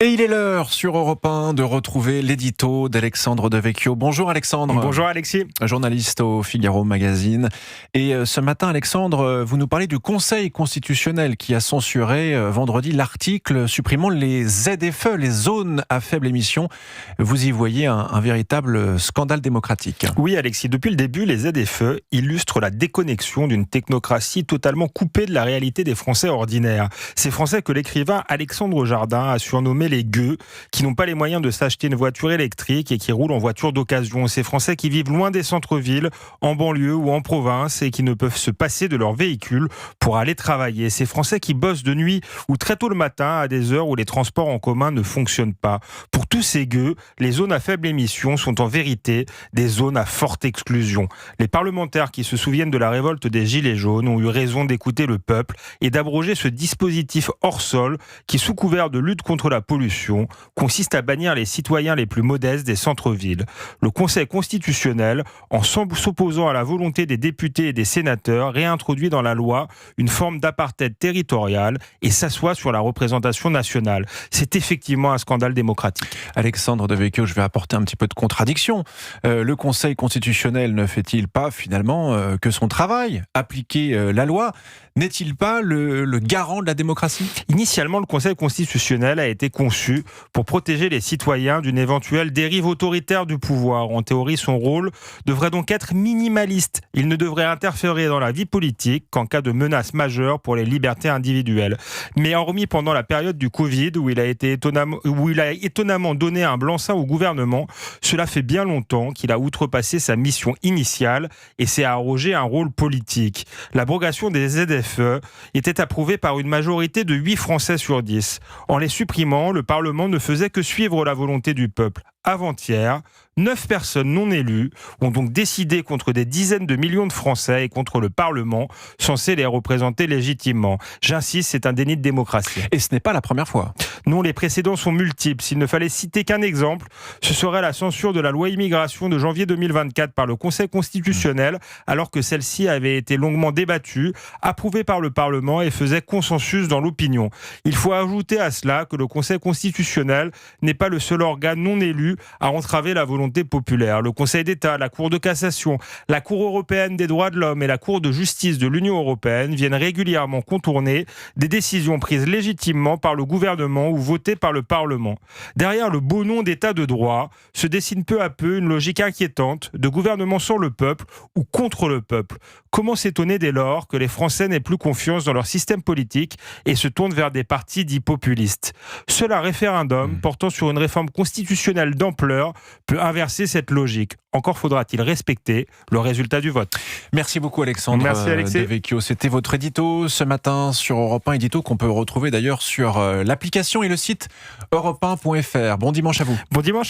Et il est l'heure sur Europe 1 de retrouver l'édito d'Alexandre Devecchio. Bonjour Alexandre. Bonjour Alexis. Journaliste au Figaro Magazine. Et ce matin Alexandre, vous nous parlez du Conseil constitutionnel qui a censuré vendredi l'article supprimant les ZFE, les zones à faible émission. Vous y voyez un véritable scandale démocratique. Oui Alexis, depuis le début, les ZFE illustrent la déconnexion d'une technocratie totalement coupée de la réalité des Français ordinaires. Ces Français que l'écrivain Alexandre Jardin a surnommé les gueux, qui n'ont pas les moyens de s'acheter une voiture électrique et qui roulent en voiture d'occasion. Ces Français qui vivent loin des centres-villes, en banlieue ou en province et qui ne peuvent se passer de leur véhicule pour aller travailler. Ces Français qui bossent de nuit ou très tôt le matin à des heures où les transports en commun ne fonctionnent pas. Pour tous ces gueux, les zones à faible émission sont en vérité des zones à forte exclusion. Les parlementaires qui se souviennent de la révolte des Gilets jaunes ont eu raison d'écouter le peuple et d'abroger ce dispositif hors sol qui, sous couvert de lutte contre la pollution, consiste à bannir les citoyens les plus modestes des centres-villes. Le Conseil constitutionnel, en s'opposant à la volonté des députés et des sénateurs, réintroduit dans la loi une forme d'apartheid territorial et s'assoit sur la représentation nationale. C'est effectivement un scandale démocratique. Alexandre Devecchio, je vais apporter un petit peu de contradiction. Le Conseil constitutionnel ne fait-il pas finalement que son travail, appliquer la loi? N'est-il pas le garant de la démocratie? Initialement, le Conseil constitutionnel a été conçu pour protéger les citoyens d'une éventuelle dérive autoritaire du pouvoir. En théorie, son rôle devrait donc être minimaliste. Il ne devrait interférer dans la vie politique qu'en cas de menace majeure pour les libertés individuelles. Mais hormis pendant la période du Covid, où il a étonnamment donné un blanc-seing au gouvernement, cela fait bien longtemps qu'il a outrepassé sa mission initiale et s'est arrogé un rôle politique. L'abrogation des ZFE était approuvée par une majorité de 8 Français sur 10. En les supprimant, le Parlement ne faisait que suivre la volonté du peuple. Avant-hier, 9 personnes non élues ont donc décidé contre des dizaines de millions de Français et contre le Parlement, censé les représenter légitimement. J'insiste, c'est un déni de démocratie. Et ce n'est pas la première fois. Non, les précédents sont multiples. S'il ne fallait citer qu'un exemple, ce serait la censure de la loi immigration de janvier 2024 par le Conseil constitutionnel, alors que celle-ci avait été longuement débattue, approuvée par le Parlement et faisait consensus dans l'opinion. Il faut ajouter à cela que le Conseil constitutionnel n'est pas le seul organe non élu à entraver la volonté populaire. Le Conseil d'État, la Cour de cassation, la Cour européenne des droits de l'homme et la Cour de justice de l'Union européenne viennent régulièrement contourner des décisions prises légitimement par le gouvernement ou votées par le Parlement. Derrière le beau nom d'État de droit se dessine peu à peu une logique inquiétante de gouvernement sans le peuple ou contre le peuple. Comment s'étonner dès lors que les Français n'aient plus confiance dans leur système politique et se tournent vers des partis dits populistes? Seul un référendum portant sur une réforme constitutionnelle d'ampleur peut inverser cette logique. Encore faudra-t-il respecter le résultat du vote. Merci beaucoup Alexandre. Merci Alexis. Devecchio. C'était votre édito ce matin sur Europe 1, édito qu'on peut retrouver d'ailleurs sur l'application et le site europe1.fr. Bon dimanche à vous. Bon dimanche.